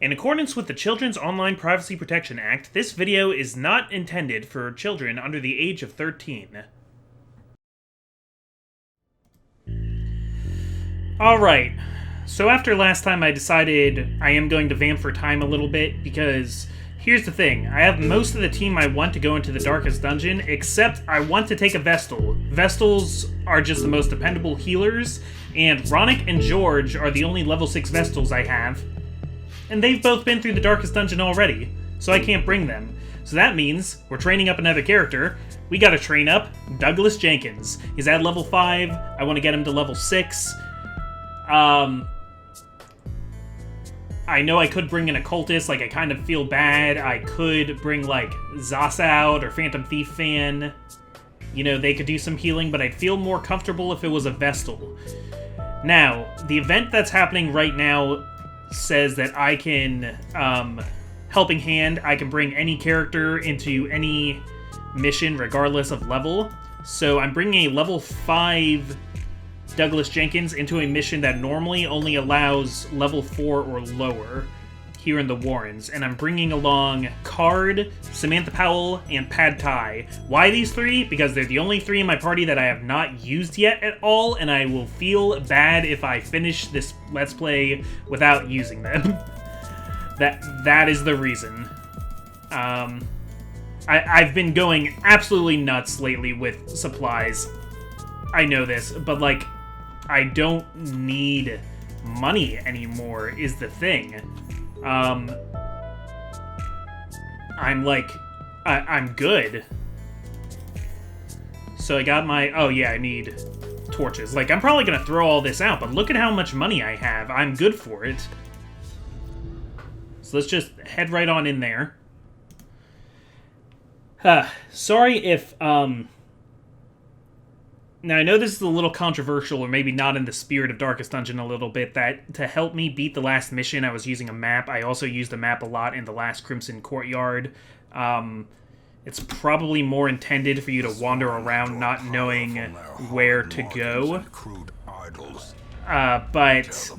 In accordance with the Children's Online Privacy Protection Act, this video is not intended for children under the age of 13. Alright, so after last time I decided I am going to vamp for time a little bit, because here's the thing, I have most of the team I want to go into the Darkest Dungeon, except I want to take a Vestal. Vestals are just the most dependable healers, and Ronick and George are the only level 6 Vestals I have. And they've both been through the Darkest Dungeon already, so I can't bring them. So that means we're training up another character. We gotta train up Douglas Jenkins. He's at level 5, I want to get him to level 6. I know I could bring an occultist, like I kind of feel bad. I could bring like Zasa out or Phantom Thief Fan. You know, they could do some healing, but I'd feel more comfortable if it was a Vestal. Now, the event that's happening right now says that I can, Helping Hand, I can bring any character into any mission regardless of level. So I'm bringing a level 5 Douglas Jenkins into a mission that normally only allows level 4 or lower here in the Warrens. And I'm bringing along Card, Samantha Powell, and Pad Thai. Why these three? Because they're the only three in my party that I have not used yet at all, and I will feel bad if I finish this Let's Play without using them. That is the reason. I've been going absolutely nuts lately with supplies. I know this, but like, I don't need money anymore is the thing. I'm like, I'm good. So I got my, oh yeah, I need torches. Like, I'm probably gonna throw all this out, but look at how much money I have. I'm good for it. So let's just head right on in there. Sorry if, now, I know this is a little controversial, or maybe not in the spirit of Darkest Dungeon a little bit, that to help me beat the last mission, I was using a map. I also used a map a lot in the last Crimson Courtyard. It's probably more intended for you to wander around not knowing where to go. But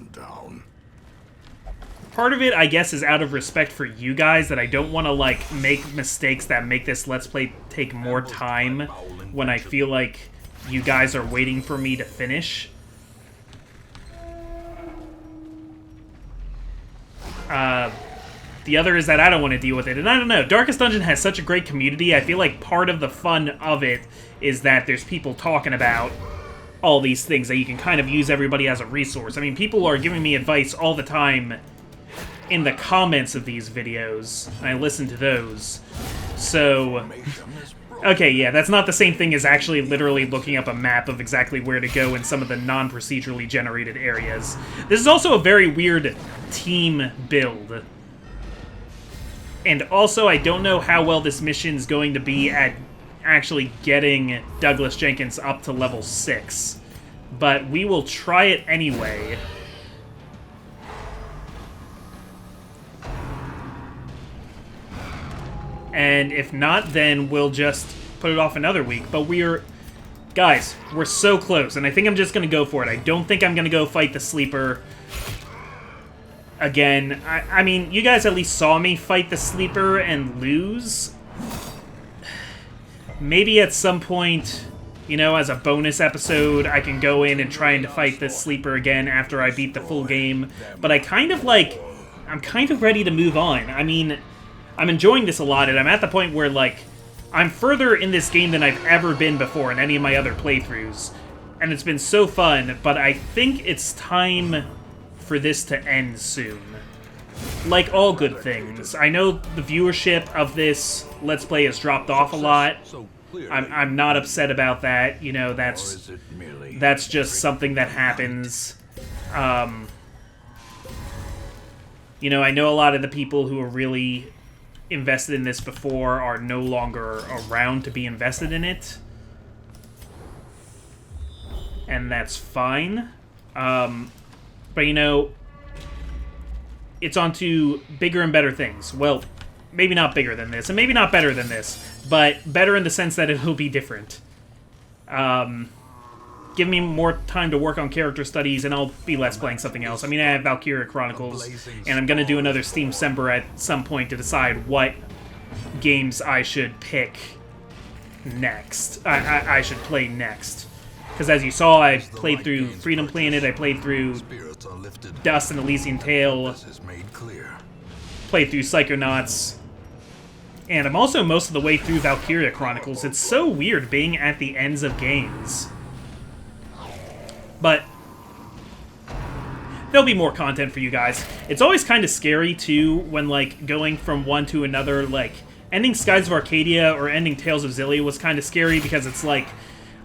part of it, I guess, is out of respect for you guys, that I don't want to, like, make mistakes that make this Let's Play take more time when I feel like you guys are waiting for me to finish. The other is that I don't want to deal with it. And I don't know, Darkest Dungeon has such a great community. I feel like part of the fun of it is that there's people talking about all these things, that you can kind of use everybody as a resource. I mean, people are giving me advice all the time in the comments of these videos, and I listen to those. So, okay, yeah, that's not the same thing as actually literally looking up a map of exactly where to go in some of the non-procedurally generated areas. This is also a very weird team build. And also, I don't know how well this mission's going to be at actually getting Douglas Jenkins up to level 6. But we will try it anyway. And if not, then we'll just put it off another week. But guys, we're so close, and I think I'm just gonna go for it. I don't think I'm gonna go fight the Sleeper again. I mean, you guys at least saw me fight the Sleeper and lose. Maybe at some point, you know, as a bonus episode, I can go in and try to fight the Sleeper again after I beat the full game. But I'm kind of ready to move on. I mean, I'm enjoying this a lot, and I'm at the point where, like, I'm further in this game than I've ever been before in any of my other playthroughs. And it's been so fun, but I think it's time for this to end soon. Like all good things. I know the viewership of this Let's Play has dropped off a lot. I'm not upset about that. You know, that's just something that happens. You know, I know a lot of the people who are really invested in this before are no longer around to be invested in it. And that's fine. But, you know, it's on to bigger and better things. Well, maybe not bigger than this, and maybe not better than this, but better in the sense that it'll be different. give me more time to work on character studies, and I'll be less playing something else. I mean, I have Valkyria Chronicles, and I'm going to do another Steam Sember at some point to decide what games I should pick next. I should play next. Because as you saw, I played through Freedom Planet, I played through Dust and Elysian Tale, played through Psychonauts, and I'm also most of the way through Valkyria Chronicles. It's so weird being at the ends of games. But there'll be more content for you guys. It's always kind of scary, too, when, like, going from one to another. Like, ending Skies of Arcadia or ending Tales of Xillia was kind of scary because it's like,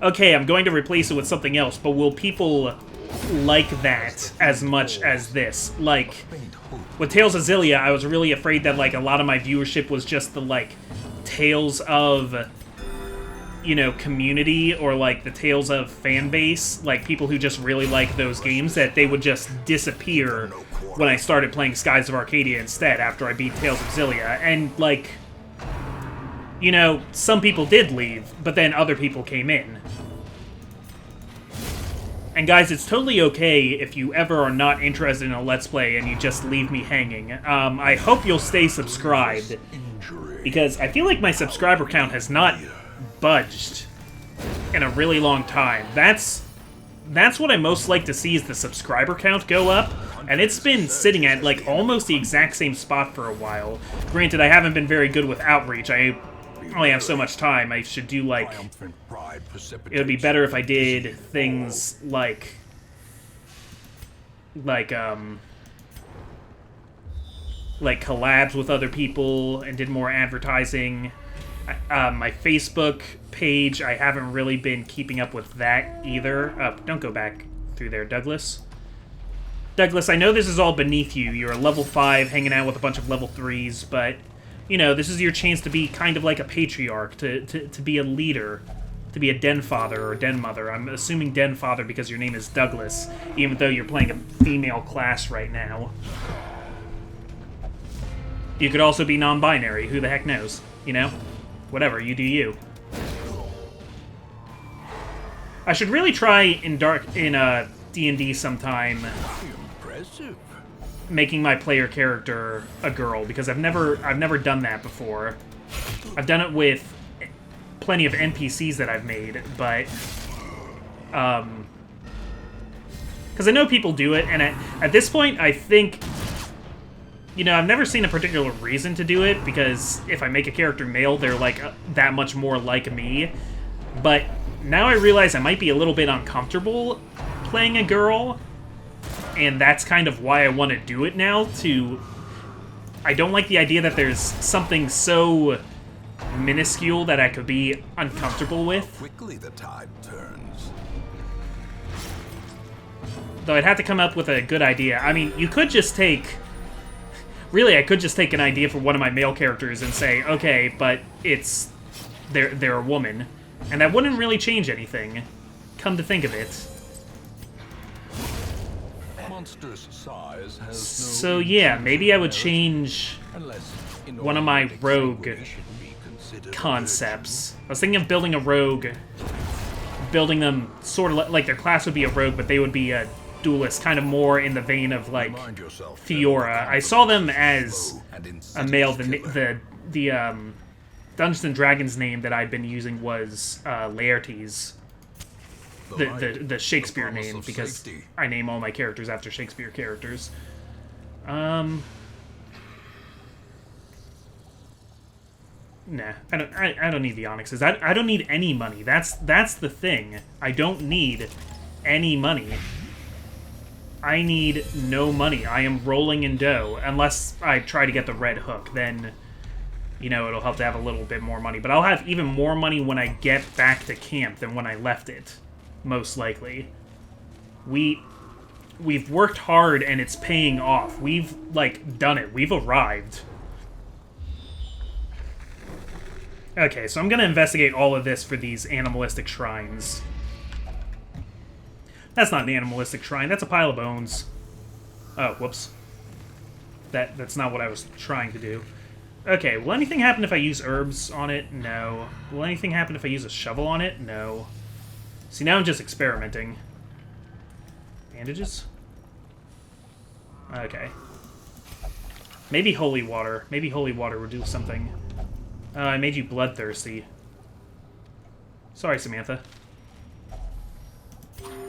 okay, I'm going to replace it with something else, but will people like that as much as this? Like, with Tales of Xillia, I was really afraid that, like, a lot of my viewership was just the, like, Tales of, you know, community, or like the Tales of fan base, like people who just really like those games, that they would just disappear when I started playing Skies of Arcadia instead after I beat Tales of Xillia. And, like, you know, some people did leave, but then other people came in. And guys, it's totally okay if you ever are not interested in a Let's Play and you just leave me hanging. I hope you'll stay subscribed, because I feel like my subscriber count has not budged in a really long time. That's what I most like to see, is the subscriber count go up, and it's been sitting at like almost the exact same spot for a while. Granted, I haven't been very good with outreach. I only have so much time. I should do, like, it would be better if I did things like collabs with other people and did more advertising. My Facebook page, I haven't really been keeping up with that either. Don't go back through there, Douglas. Douglas, I know this is all beneath you. You're a level 5 hanging out with a bunch of level 3s, but, you know, this is your chance to be kind of like a patriarch, to be a leader, to be a den father or den mother. I'm assuming den father because your name is Douglas, even though you're playing a female class right now. You could also be non-binary. Who the heck knows, you know? Whatever, you do you. I should really try in D&D sometime making my player character a girl, because I've never done that before. I've done it with plenty of NPCs that I've made, but because I know people do it, and at this point I think, you know, I've never seen a particular reason to do it, because if I make a character male, they're, like, that much more like me. But now I realize I might be a little bit uncomfortable playing a girl, and that's kind of why I want to do it now, I don't like the idea that there's something so minuscule that I could be uncomfortable with. Quickly the tide turns. Though I'd have to come up with a good idea. I mean, you could just take... Really, I could just take an idea for one of my male characters and say, okay, but they're a woman. And that wouldn't really change anything, come to think of it. Monstrous size has So yeah, maybe I would change one of my rogue concepts. I was thinking of building a rogue, building them sort of like their class would be a rogue, but they would be a duelist, kind of more in the vein of, like, Fiora. I saw them as a male. The Dungeons and Dragons name that I'd been using was Laertes, the Shakespeare name, because I name all my characters after Shakespeare characters. Nah, I don't need the onyxes. I don't need any money. That's the thing. I don't need any money. I need no money. I am rolling in dough. Unless I try to get the red hook, then, you know, it'll help to have a little bit more money. But I'll have even more money when I get back to camp than when I left it, most likely. We've worked hard and it's paying off. We've, like, done it. We've arrived. Okay, so I'm gonna investigate all of this for these animalistic shrines. That's not an animalistic shrine, that's a pile of bones. Oh, whoops. That's not what I was trying to do. Okay, will anything happen if I use herbs on it? No. Will anything happen if I use a shovel on it? No. See, now I'm just experimenting. Bandages? Okay. Maybe holy water. Maybe holy water would do something. I made you bloodthirsty. Sorry, Samantha.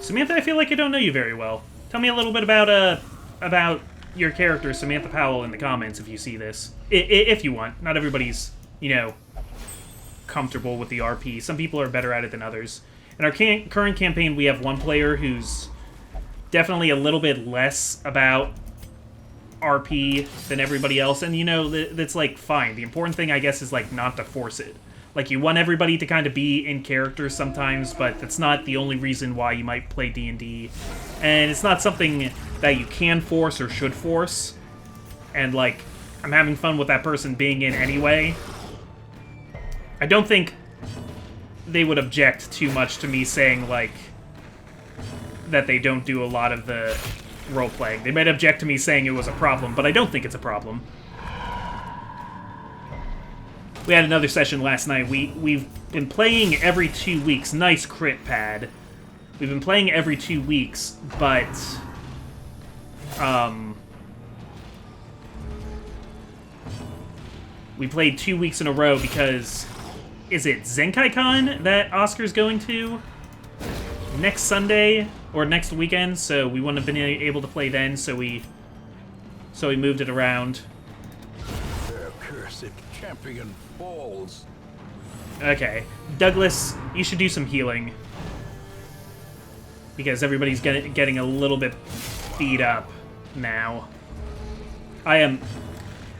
Samantha, I feel like I don't know you very well. Tell me a little bit about your character, Samantha Powell, in the comments if you see this. If you want. Not everybody's, you know, comfortable with the RP. Some people are better at it than others. In our current campaign, we have one player who's definitely a little bit less about RP than everybody else, and, you know, that's, like, fine. The important thing, I guess, is, like, not to force it. Like, you want everybody to kind of be in character sometimes, but that's not the only reason why you might play D&D. And it's not something that you can force or should force. And, like, I'm having fun with that person being in anyway. I don't think they would object too much to me saying, like, that they don't do a lot of the role-playing. They might object to me saying it was a problem, but I don't think it's a problem. We had another session last night. We've been playing every 2 weeks. Nice crit, Pad. We've been playing every 2 weeks, but we played 2 weeks in a row because, is it ZenkaiCon that Oscar's going to next Sunday or next weekend? So we wouldn't have been able to play then, so we moved it around. Their cursed champion falls. Okay, Douglas, you should do some healing because everybody's getting a little bit beat up now. I am,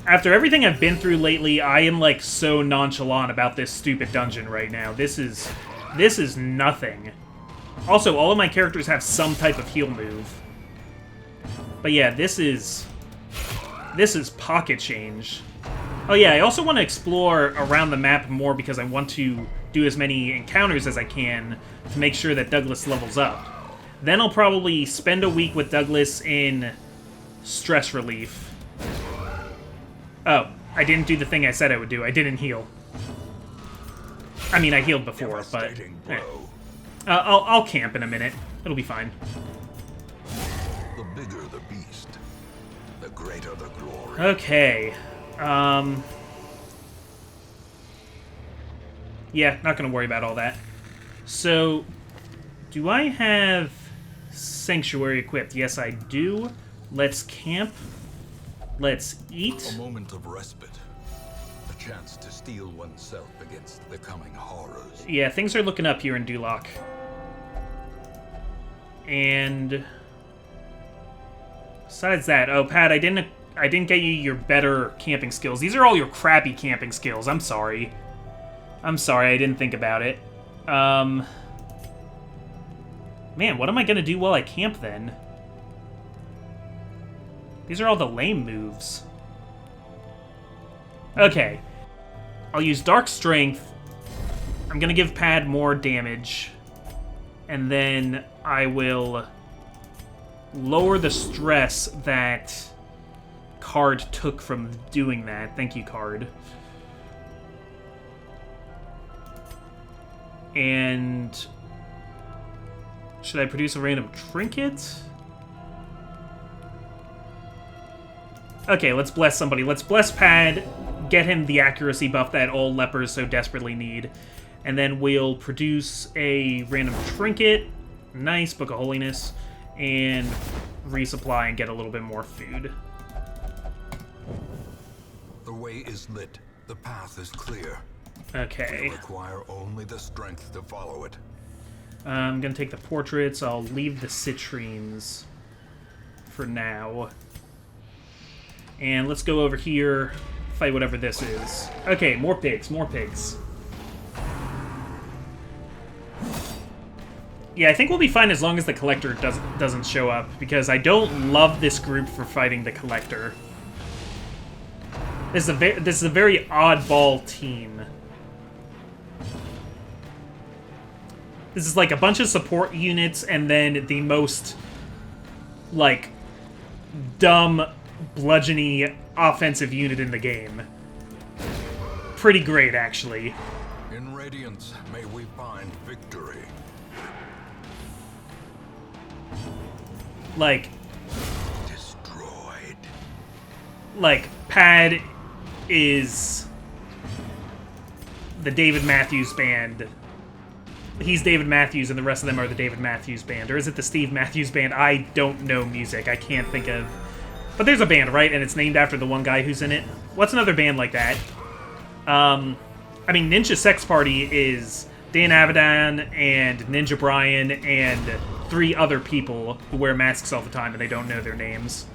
after everything I've been through lately, I am, like, so nonchalant about this stupid dungeon right now. This is nothing. Also, all of my characters have some type of heal move. But yeah, this is pocket change. Oh yeah, I also want to explore around the map more because I want to do as many encounters as I can to make sure that Douglas levels up. Then I'll probably spend a week with Douglas in stress relief. Oh, I didn't do the thing I said I would do. I didn't heal. I mean, I healed before, but I'll camp in a minute. It'll be fine. The bigger the beast, the greater the glory. Okay. Yeah, not gonna worry about all that. So, do I have Sanctuary equipped? Yes, I do. Let's camp. Let's eat. A moment of respite. A chance to steel oneself against the coming horrors. Yeah, things are looking up here in Duloc. And besides that, oh, Pat, I didn't get you your better camping skills. These are all your crappy camping skills. I'm sorry. I'm sorry, I didn't think about it. Man, what am I gonna do while I camp then? These are all the lame moves. Okay. I'll use Dark Strength. I'm gonna give Pad more damage. And then I will lower the stress that Card took from doing that. Thank you, Card. And should I produce a random trinket? Okay, let's bless somebody. Let's bless Pad, get him the accuracy buff that all lepers so desperately need. And then we'll produce a random trinket. Nice, Book of Holiness. And resupply and get a little bit more food. The way is lit. The path is clear. Okay. We require only the strength to follow it. I'm gonna take the portraits. I'll leave the citrines for now. And let's go over here, fight whatever this is. Okay, more pigs, more pigs. Yeah, I think we'll be fine as long as the Collector doesn't show up, because I don't love this group for fighting the Collector. This is a very oddball team. This is like a bunch of support units and then the most, like, dumb, bludgeony offensive unit in the game. Pretty great, actually. In Radiance, may we find victory. Like, Destroyed. like, Pad is the David Matthews Band. He's David Matthews, and the rest of them are the David Matthews Band. Or is it the Steve Matthews Band? I don't know music. I can't think of... But there's a band, right? And it's named after the one guy who's in it. What's another band like that? I mean, Ninja Sex Party is Dan Avidan and Ninja Brian and 3 other people who wear masks all the time and they don't know their names.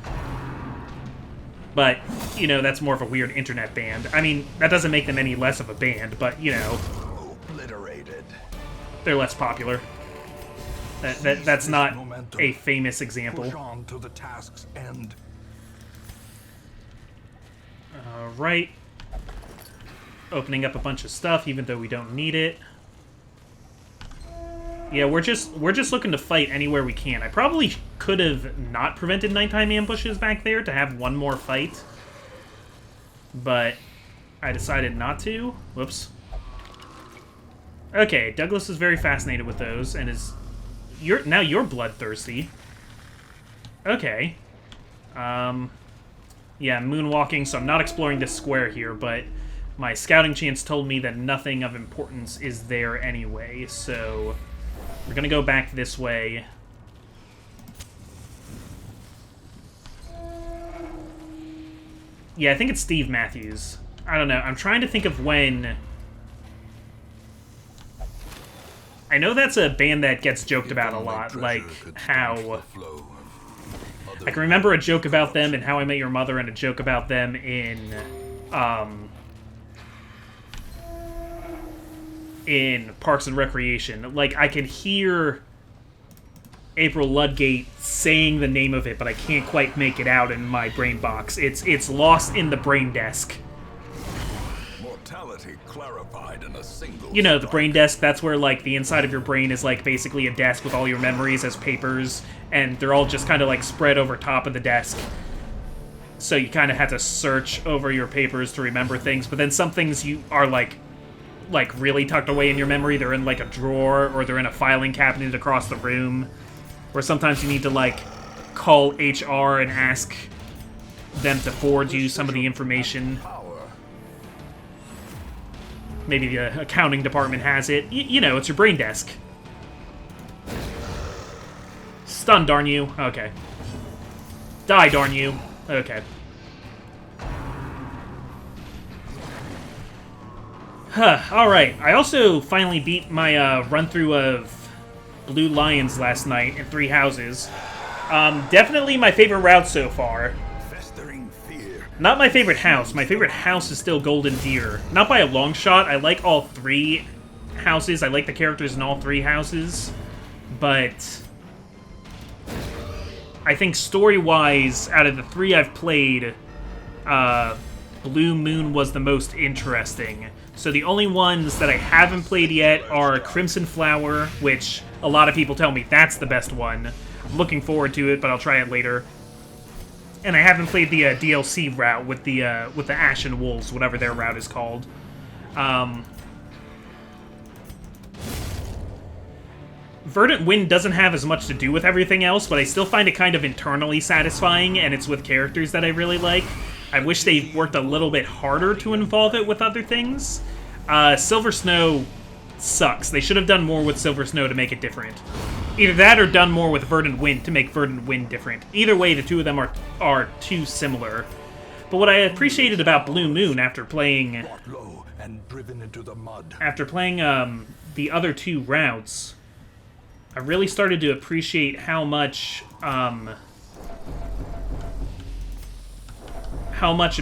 But, you know, that's more of a weird internet band. I mean, that doesn't make them any less of a band, but, you know... Obliterated. They're less popular. That's not a famous example. Push on to the task's end. Alright. Opening up a bunch of stuff, even though we don't need it. Yeah, we're just looking to fight anywhere we can. I probably could have not prevented nighttime ambushes back there to have one more fight. But I decided not to. Whoops. Okay, Douglas is very fascinated with those, and is... Now you're bloodthirsty. Okay. Yeah, moonwalking, so I'm not exploring this square here, but my scouting chance told me that nothing of importance is there anyway, so we're gonna go back this way. Yeah, I think it's Steve Matthews. I don't know, I'm trying to think of when... I know that's a band that gets joked about a lot, like how... I can remember a joke about them in How I Met Your Mother and a joke about them in Parks and Recreation. Like, I can hear April Ludgate saying the name of it, but I can't quite make it out in my brain box. It's lost in the brain desk. Mortality clarified in a single... You know, the brain desk, that's where, like, the inside of your brain is, like, basically a desk with all your memories as papers, and they're all just kind of, like, spread over top of the desk. So you kind of have to search over your papers to remember things, but then some things you are, like really tucked away in your memory. They're in, like, a drawer, or they're in a filing cabinet across the room, or sometimes you need to, like, call HR and ask them to forward you some of the information. Maybe the accounting department has it. You know, it's your brain desk. Stun, darn you. Okay. Die, darn you. Okay. Alright. I also finally beat my run-through of Blue Lions last night in 3 houses. Definitely my favorite route so far. Not my favorite house. My favorite house is still Golden Deer. Not by a long shot. I like all 3 houses. I like the characters in all 3 houses. But I think story-wise, out of the 3 I've played, Blue Moon was the most interesting. So the only ones that I haven't played yet are Crimson Flower, which a lot of people tell me that's the best one. I'm looking forward to it, but I'll try it later. And I haven't played the DLC route with the Ashen Wolves, whatever their route is called. Verdant Wind doesn't have as much to do with everything else, but I still find it kind of internally satisfying, and it's with characters that I really like. I wish they worked a little bit harder to involve it with other things. Silver Snow sucks. They should have done more with Silver Snow to make it different. Either that or done more with Verdant Wind to make Verdant Wind different. Either way, the 2 of them are too similar. But what I appreciated about Blue Moon after playing the other 2 routes, I really started to appreciate how much in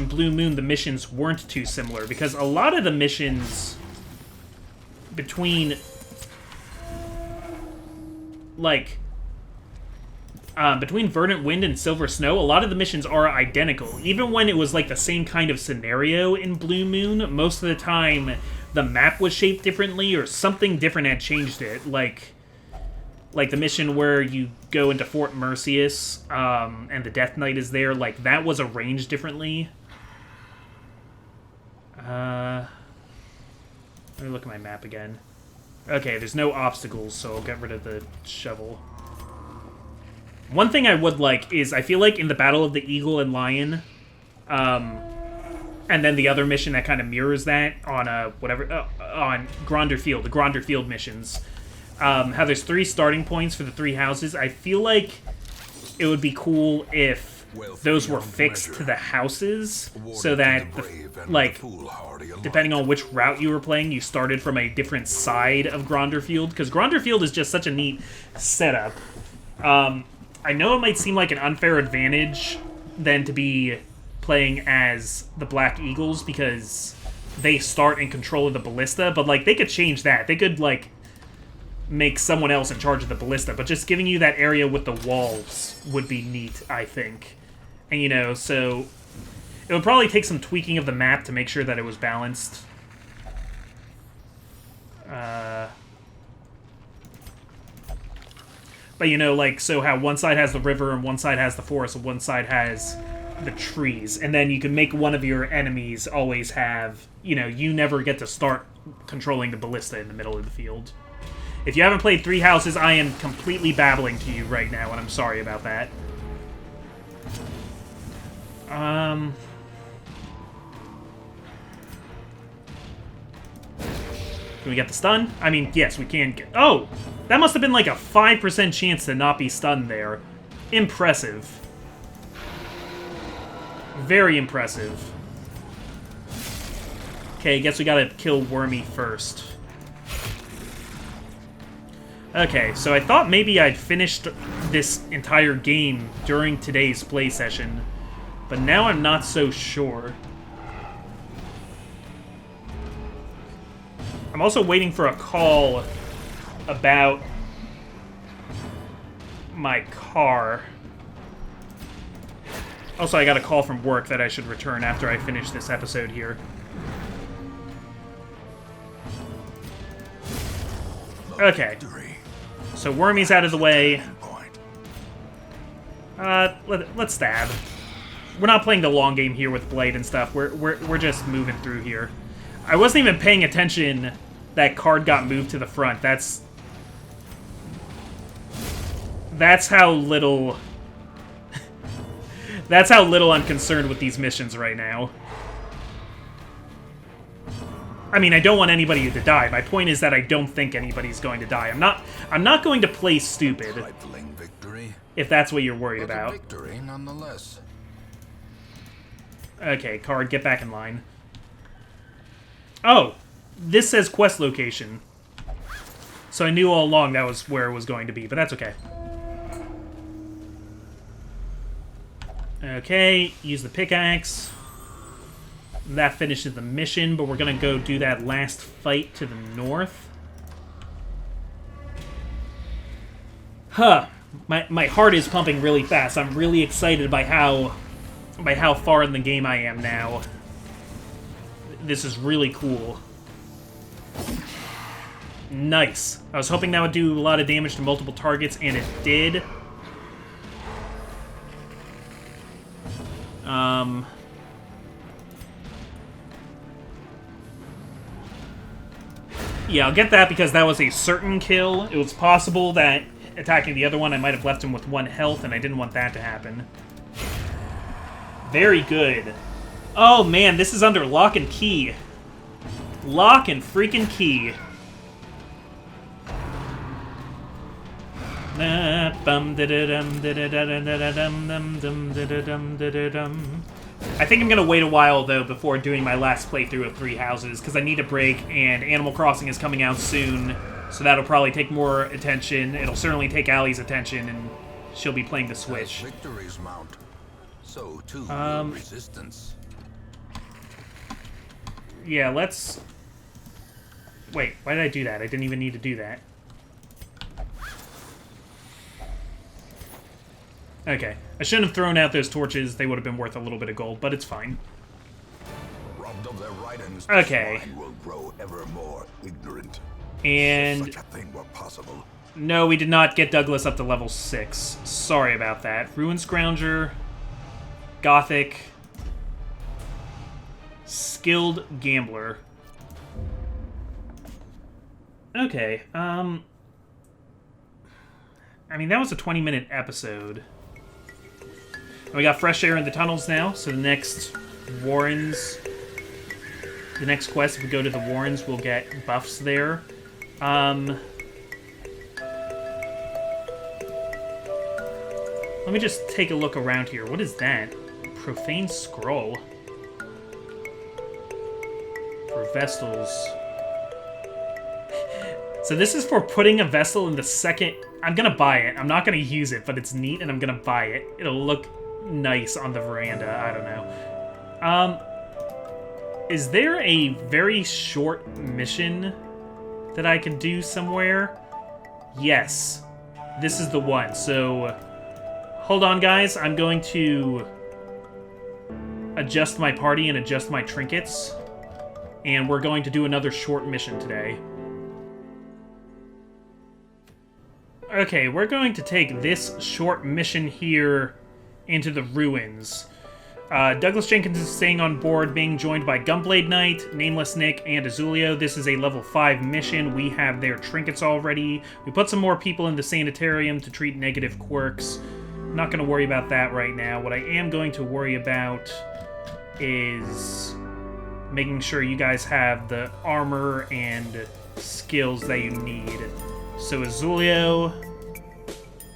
Blue Moon the missions weren't too similar, because a lot of the missions between between Verdant Wind and Silver Snow, a lot of the missions are identical. Even when it was like the same kind of scenario in Blue Moon, most of the time the map was shaped differently or something different had changed it. Like the mission where you go into Fort Merceus and the Death Knight is there, like that was arranged differently. Let me look at my map again. Okay, there's no obstacles, so I'll get rid of the shovel. One thing I would like is, I feel like in the Battle of the Eagle and Lion, and then the other mission that kind of mirrors that on on Gronder Field, the Gronder Field missions, how there's 3 starting points for the 3 houses. I feel like it would be cool if those were fixed to the houses, so that, like, depending on which route you were playing, you started from a different side of Gronder Field, because Gronder Field is just such a neat setup. I know it might seem like an unfair advantage then to be playing as the Black Eagles, because they start in control of the ballista, but, like, they could change that. They could, like, make someone else in charge of the ballista, but just giving you that area with the walls would be neat, I think. And, you know, so it would probably take some tweaking of the map to make sure that it was balanced. But, you know, like, so how one side has the river and one side has the forest and one side has the trees. And then you can make one of your enemies always have, you know, you never get to start controlling the ballista in the middle of the field. If you haven't played 3 Houses, I am completely babbling to you right now, and I'm sorry about that. Can we get the stun? I mean, yes, we can get... Oh! That must have been like a 5% chance to not be stunned there. Impressive. Very impressive. Okay, guess we gotta kill Wormy first. Okay, so I thought maybe I'd finished this entire game during today's play session, but now I'm not so sure. I'm also waiting for a call about my car. Also, I got a call from work that I should return after I finish this episode here. Okay. So Wormy's out of the way. Let's stab. We're not playing the long game here with Blade and stuff. We're just moving through here. I wasn't even paying attention that card got moved to the front. That's how little... That's how little I'm concerned with these missions right now. I mean, I don't want anybody to die. My point is that I don't think anybody's going to die. I'm not going to play stupid. Victory, if that's what you're worried about. Victory nonetheless. Okay, card, get back in line. Oh, this says quest location. So I knew all along that was where it was going to be, but that's okay. Okay, use the pickaxe. That finishes the mission, but we're gonna go do that last fight to the north. Huh. My heart is pumping really fast. I'm really excited by how far in the game I am now. This is really cool. Nice. I was hoping that would do a lot of damage to multiple targets, and it did. Yeah, I'll get that because that was a certain kill. It was possible that attacking the other one, I might have left him with 1 health, and I didn't want that to happen. Very good. Oh, man, this is under lock and key. Lock and freaking key. I think I'm going to wait a while, though, before doing my last playthrough of 3 Houses, because I need a break, and Animal Crossing is coming out soon, so that'll probably take more attention. It'll certainly take Allie's attention, and she'll be playing the Switch. Victories mount, so too will resistance. Yeah, let's... Wait, why did I do that? I didn't even need to do that. Okay. I shouldn't have thrown out those torches. They would have been worth a little bit of gold, but it's fine. Robbed of their ridings, okay. the swine will grow ever more ignorant. And... If such a thing were possible. No, we did not get Douglas up to level 6. Sorry about that. Ruin Scrounger. Gothic. Skilled Gambler. Okay, I mean, that was a 20-minute episode. And we got fresh air in the tunnels now, so the next Warrens... The next quest, if we go to the Warrens, we'll get buffs there. Let me just take a look around here. What is that? Profane Scroll. For Vestals. So this is for putting a Vestal in the second... I'm gonna buy it. I'm not gonna use it, but it's neat, and I'm gonna buy it. It'll look nice on the veranda. I don't know. Is there a very short mission that I can do somewhere? Yes. This is the one. So, hold on, guys. I'm going to adjust my party and adjust my trinkets. And we're going to do another short mission today. Okay, we're going to take this short mission here into the ruins. Douglas Jenkins is staying on board, being joined by Gunblade Knight, Nameless Nick, and Azulio. This is a level 5 mission. We have their trinkets already. We put some more people in the sanitarium to treat negative quirks. I'm not going to worry about that right now. What I am going to worry about is making sure you guys have the armor and skills that you need. So Azulio...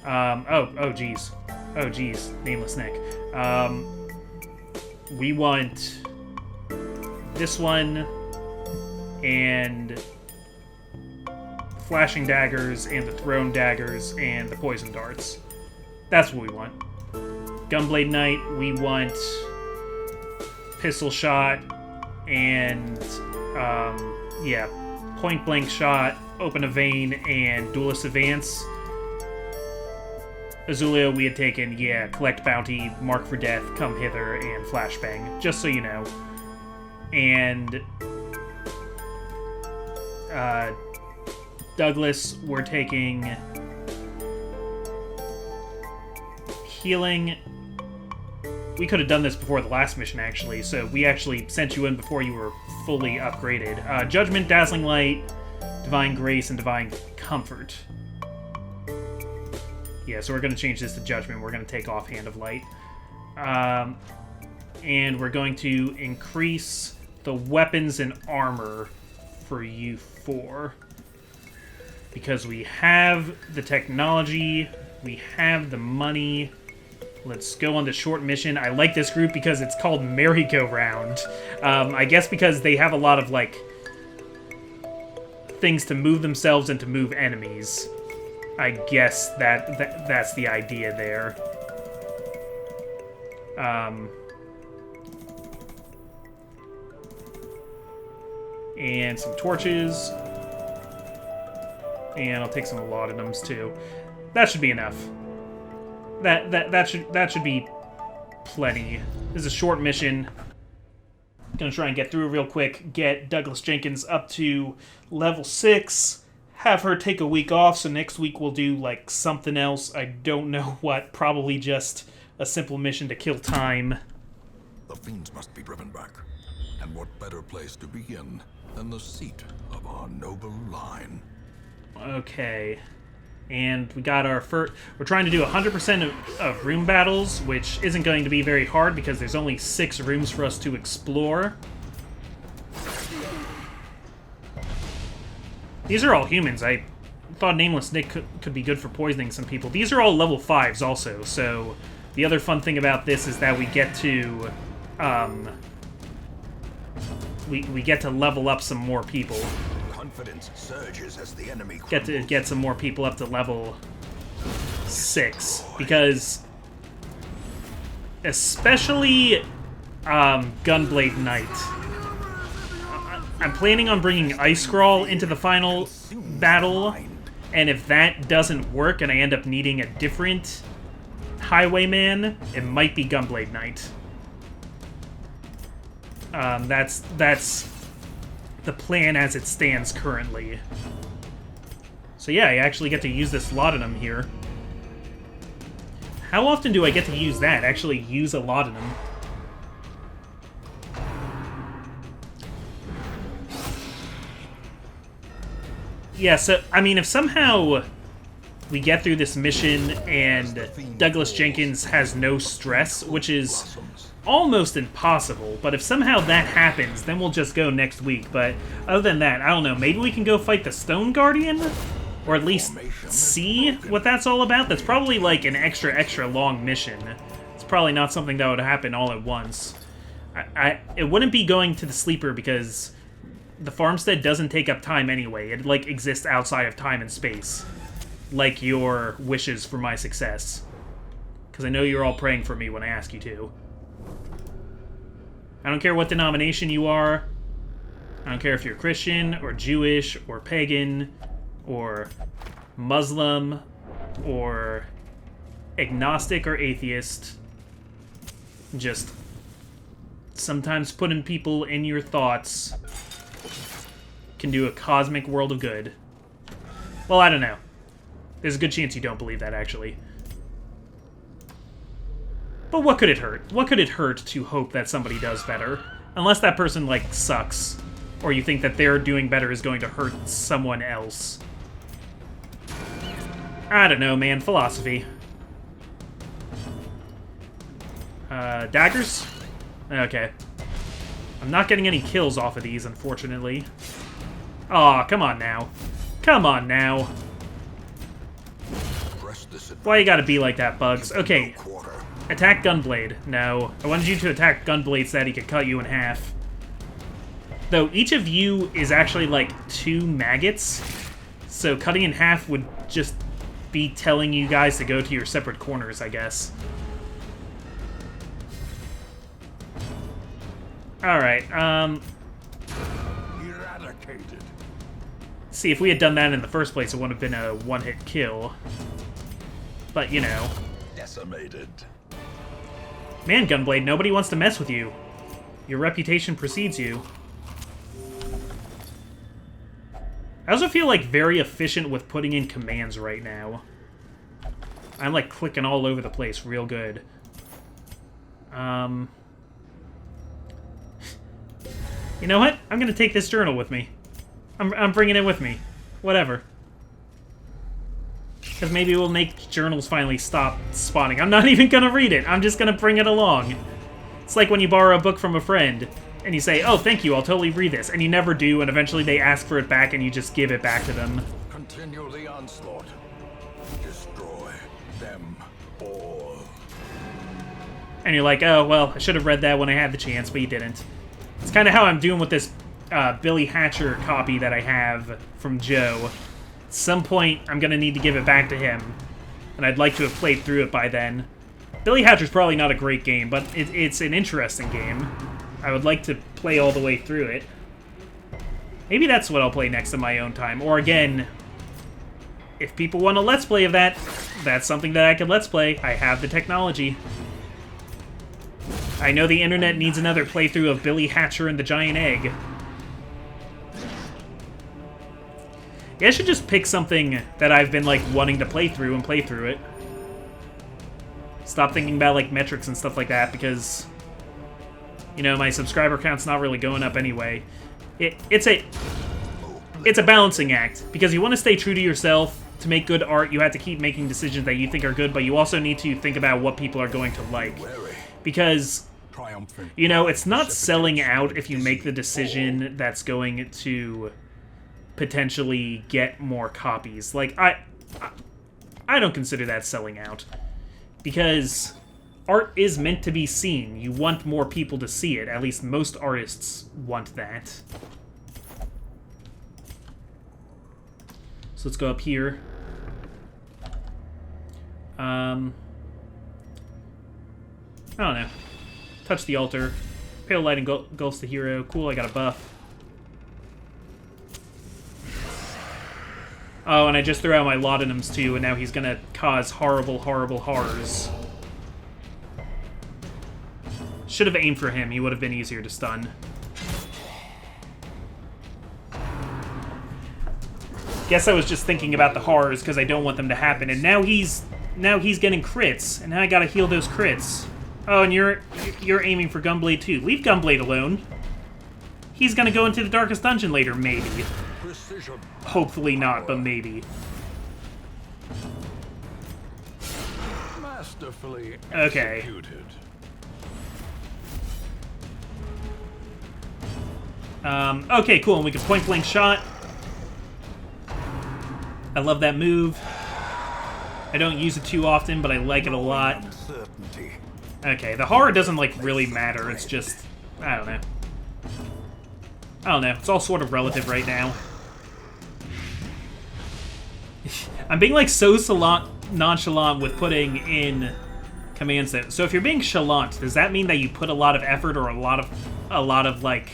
oh geez. Oh geez, Nameless Nick. We want this one and flashing daggers and the thrown daggers and the poison darts. That's what we want. Gunblade Knight, we want pistol shot and yeah, point blank shot, open a vein, and duelist advance. Azulio, we had taken, yeah, collect bounty, mark for death, come hither, and flashbang, just so you know. And Douglas, we're taking healing. We could have done this before the last mission, actually, so we actually sent you in before you were fully upgraded. Judgment, Dazzling Light, Divine Grace, and Divine Comfort. Yeah, so we're going to change this to Judgment. We're going to take off Hand of Light. And we're going to increase the weapons and armor for you 4. Because we have the technology, we have the money. Let's go on the short mission. I like this group because it's called Merry-Go-Round. I guess because they have a lot of, like, things to move themselves and to move enemies. I guess that's the idea there. And some torches. And I'll take some laudanums too. That should be enough. That should be plenty. This is a short mission. Gonna try and get through real quick. Get Douglas Jenkins up to level 6. Have her take a week off, so next week we'll do, like, something else. I don't know what. Probably just a simple mission to kill time. The fiends must be driven back. And what better place to begin than the seat of our noble line? Okay. And we got our first... We're trying to do 100% of room battles, which isn't going to be very hard because there's only 6 rooms for us to explore. These are all humans. I thought Nameless Nick could be good for poisoning some people. These are all level 5s also, so the other fun thing about this is that we get to we get to level up some more people. Confidence surges as the enemy Get some more people up to level 6 because especially Gunblade Knight. I'm planning on bringing Ice Scrawl into the final battle, and if that doesn't work and I end up needing a different Highwayman, it might be Gunblade Knight. That's the plan as it stands currently. So yeah, I actually get to use this laudanum here. How often do I get to use that? Actually use a laudanum. Yeah, so, I mean, if somehow we get through this mission and Douglas Jenkins has no stress, which is almost impossible. But if somehow that happens, then we'll just go next week. But other than that, I don't know. Maybe we can go fight the Stone Guardian? Or at least see what that's all about? That's probably like an extra long mission. It's probably not something that would happen all at once. It wouldn't be going to the Sleeper because the farmstead doesn't take up time anyway. It, like, exists outside of time and space. Like your wishes for my success. Because I know you're all praying for me when I ask you to. I don't care what denomination you are. I don't care if you're Christian, or Jewish, or pagan, or Muslim, or agnostic or atheist. Just sometimes putting people in your thoughts can do a cosmic world of good. Well, I don't know. There's a good chance you don't believe that, actually. But what could it hurt? What could it hurt to hope that somebody does better? Unless that person, like, sucks. Or you think that their doing better is going to hurt someone else. I don't know, man. Philosophy. Daggers? Okay. I'm not getting any kills off of these, unfortunately. Aw, come on now. Come on now. Why you gotta be like that, Bugs? Okay. Attack Gunblade. No. I wanted you to attack Gunblade so that he could cut you in half. Though each of you is actually like 2 maggots. So cutting in half would just be telling you guys to go to your separate corners, I guess. Alright, Eradicated. see, if we had done that in the first place, it would have been a one-hit kill. But, you know. Decimated. Man, Gunblade, nobody wants to mess with you. Your reputation precedes you. I also feel, like, very efficient with putting in commands right now. I'm, like, clicking all over the place real good. You know what? I'm gonna take this journal with me. I'm bringing it with me. Whatever. Because maybe we'll make journals finally stop spawning. I'm not even gonna read it. I'm just gonna bring it along. It's like when you borrow a book from a friend, and you say, oh, thank you, I'll totally read this. And you never do, and eventually they ask for it back, and you just give it back to them. Continue the onslaught. Destroy them all. And you're like, oh, well, I should have read that when I had the chance, but you didn't. It's kind of how I'm doing with this Billy Hatcher copy that I have from Joe. At some point, I'm going to need to give it back to him. And I'd like to have played through it by then. Billy Hatcher's probably not a great game, but it's an interesting game. I would like to play all the way through it. Maybe that's what I'll play next in my own time. Or again, if people want a Let's Play of that, that's something that I can Let's Play. I have the technology. I know the internet needs another playthrough of Billy Hatcher and the Giant Egg. Yeah, I should just pick something that I've been, like, wanting to play through and play through it. Stop thinking about, like, metrics and stuff like that, because, you know, my subscriber count's not really going up anyway. It's a balancing act, because you want to stay true to yourself. To make good art, you have to keep making decisions that you think are good, but you also need to think about what people are going to like. Because, you know, it's not selling out if you make the decision that's going to potentially get more copies. Like, I don't consider that selling out. Because art is meant to be seen. You want more people to see it. At least most artists want that. So let's go up here. I don't know. Touch the altar. Pale light engulfs the hero. Cool, I got a buff. Oh, and I just threw out my laudanums too, and now he's gonna cause horrible, horrible horrors. Should have aimed for him. He would have been easier to stun. Guess I was just thinking about the horrors because I don't want them to happen, and now he's getting crits, and now I gotta heal those crits. Oh, and you're aiming for Gunblade too. Leave Gunblade alone. He's gonna go into the darkest dungeon later, maybe. Hopefully not, but maybe. Masterfully Okay. executed. Okay, cool, and we can point blank shot. I love that move. I don't use it too often, but I like it a lot. Uncertainty. Okay, the horror doesn't, like, really matter. It's just... I don't know. I don't know. It's all sort of relative right now. I'm being, like, so nonchalant with putting in commands there. So if you're being chalant, does that mean that you put a lot of effort or a lot of, like,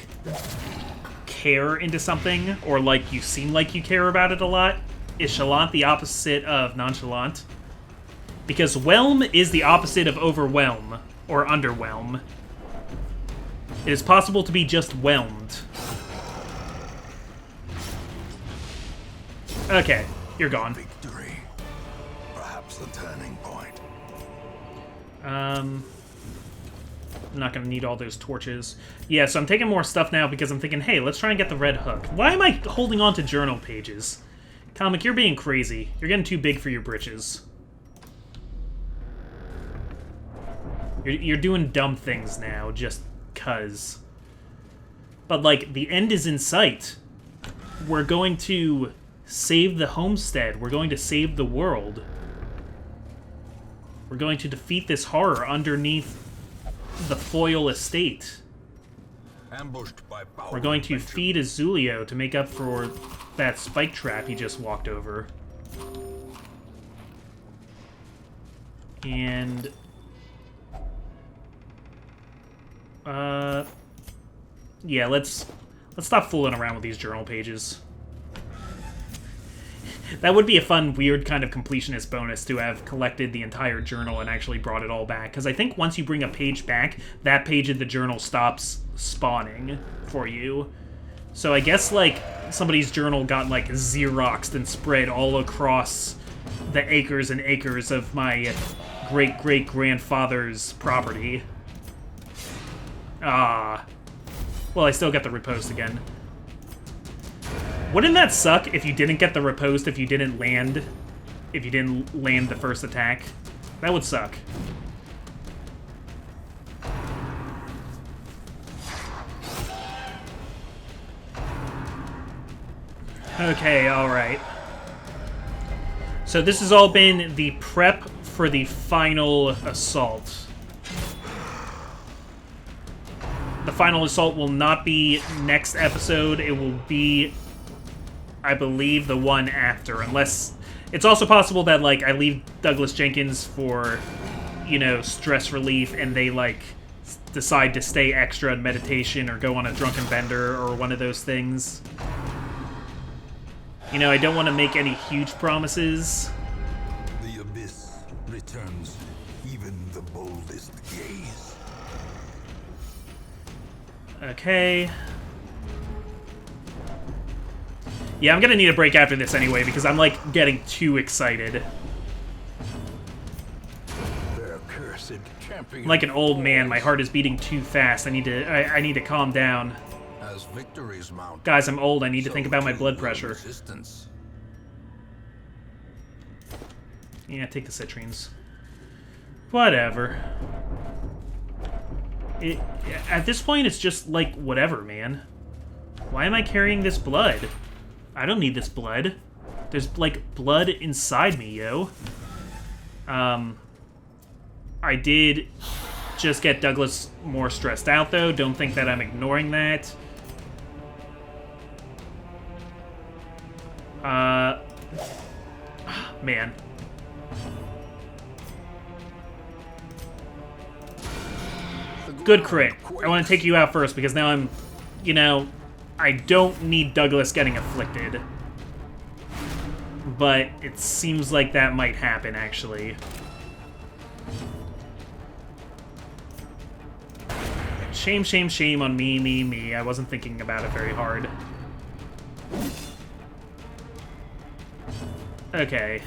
care into something? Or, like, you seem like you care about it a lot? Is chalant the opposite of nonchalant? Because whelm is the opposite of overwhelm, or underwhelm. It is possible to be just whelmed. Okay, you're gone. Victory. Perhaps the turning point. I'm not gonna need all those torches. Yeah, so I'm taking more stuff now because I'm thinking, hey, let's try and get the red hook. Why am I holding on to journal pages? Comic, you're being crazy. You're getting too big for your britches. You're doing dumb things now, just 'cause. But, like, the end is in sight. We're going to save the homestead. We're going to save the world. We're going to defeat this horror underneath the Foyle estate. Ambushed by power. We're going to feed Azulio to make up for that spike trap he just walked over. And... yeah, let's stop fooling around with these journal pages. That would be a fun, weird kind of completionist bonus to have collected the entire journal and actually brought it all back. Because I think once you bring a page back, that page of the journal stops spawning for you. So I guess, like, somebody's journal got, like, Xeroxed and spread all across the acres and acres of my great-great-grandfather's property. Ah. Well, I still got the riposte again. Wouldn't that suck if you didn't get the riposte if you didn't land the first attack? That would suck. Okay, alright. So this has all been the prep for the final assault. The final assault will not be next episode. It will be, I believe, the one after. Unless... It's also possible that, like, I leave Douglas Jenkins for, you know, stress relief, and they, like, decide to stay extra in meditation or go on a drunken bender or one of those things. You know, I don't want to make any huge promises. The abyss returns even the boldest gaze. Okay. Yeah, I'm gonna need a break after this anyway, because I'm, like, getting too excited. Their cursed champion. Like an old man, my heart is beating too fast. I need to calm down. As victories mount, Guys, I'm old. I need to think about my so blood too pressure. resistance. Yeah, take the citrines. Whatever. At this point, it's just, like, whatever, man. Why am I carrying this blood? I don't need this blood. There's, like, blood inside me, yo. I did just get Douglas more stressed out, though. Don't think that I'm ignoring that. Man. Good crit. I want to take you out first, because now I'm, you know, I don't need Douglas getting afflicted. But it seems like that might happen, actually. Shame, shame, shame on me. I wasn't thinking about it very hard. Okay.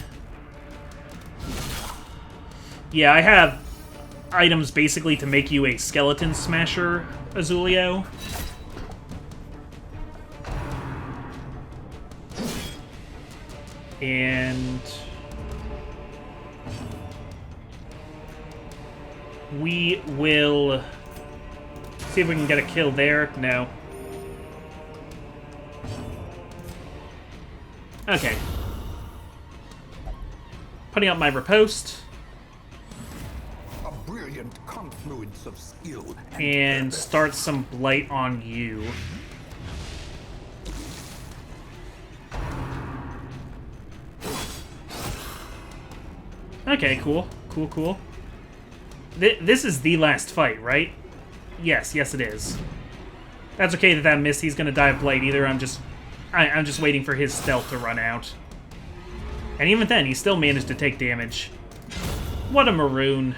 Yeah, I have items basically to make you a skeleton smasher, Azulio. And We will see if we can get a kill there. No. Okay. Putting up my riposte. A brilliant confluence of skill And start some blight on you. Okay, cool. Cool. This is the last fight, right? Yes, it is. That's okay that missed. He's gonna die of blight either. I'm just waiting for his stealth to run out. And even then, he still managed to take damage. What a maroon.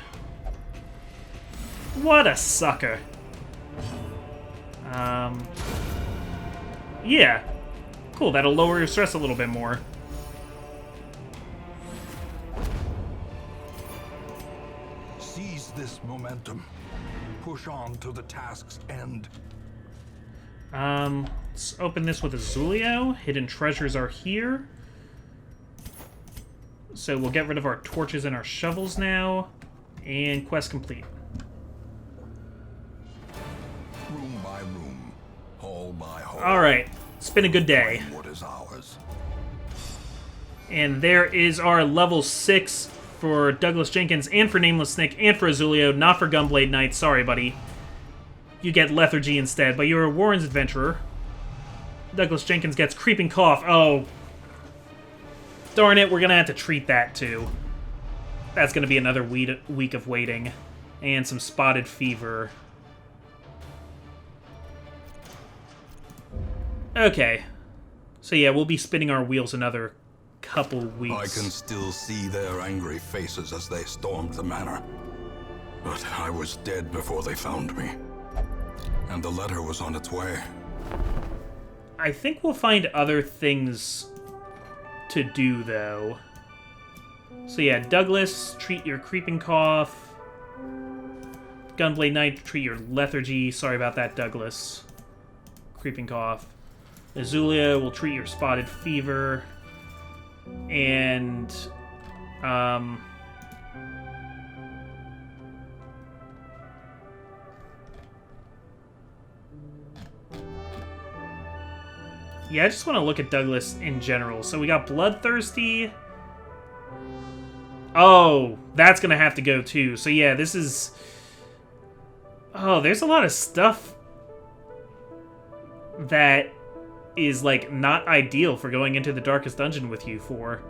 What a sucker. Yeah. Cool, that'll lower your stress a little bit more. Seize this momentum. Push on to the task's end. Let's open this with Azulio. Hidden treasures are here. So we'll get rid of our torches and our shovels now. And quest complete. Room by room, hall by hall. Alright, it's been a good day. Find what is ours. And there is our level 6 for Douglas Jenkins and for Nameless Nick and for Azulio, not for Gunblade Knight. Sorry, buddy. You get Lethargy instead, but you're a Warren's Adventurer. Douglas Jenkins gets Creeping Cough. Oh. Darn it, we're gonna have to treat that too. That's gonna be another week of waiting. And some Spotted Fever. Okay. So yeah, we'll be spinning our wheels another couple weeks. I can still see their angry faces as they stormed the manor. But I was dead before they found me. And the letter was on its way. I think we'll find other things to do, though. So yeah, Douglas, treat your Creeping Cough. Gunblade Knight, treat your Lethargy. Sorry about that, Douglas. Creeping Cough. Azulio will treat your Spotted Fever. And, yeah, I just want to look at Douglas in general. So we got Bloodthirsty. Oh, that's going to have to go too. So yeah, this is... Oh, there's a lot of stuff that is, like, not ideal for going into the Darkest Dungeon with you for.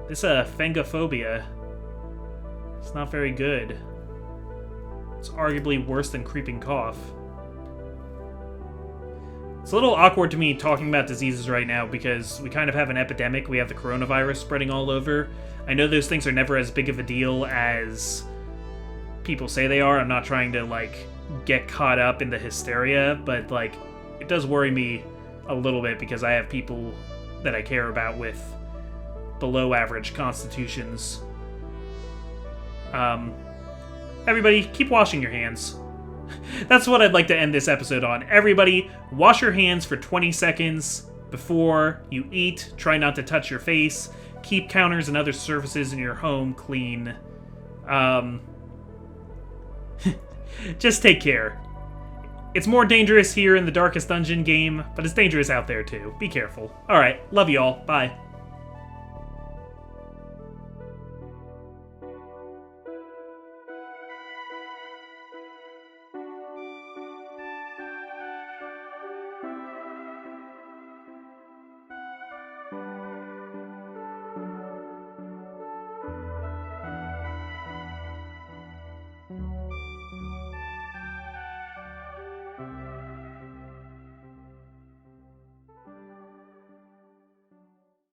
This, Phangophobia. It's not very good. It's arguably worse than Creeping Cough. It's a little awkward to me talking about diseases right now because we kind of have an epidemic. We have the coronavirus spreading all over. I know those things are never as big of a deal as people say they are. I'm not trying to, like, get caught up in the hysteria, but, like, it does worry me a little bit because I have people that I care about with below average constitutions. Everybody, keep washing your hands. That's what I'd like to end this episode on. Everybody, wash your hands for 20 seconds before you eat. Try not to touch your face. Keep counters and other surfaces in your home clean. Just take care. It's more dangerous here in the Darkest Dungeon game, but it's dangerous out there too. Be careful. Alright, love you all. Bye.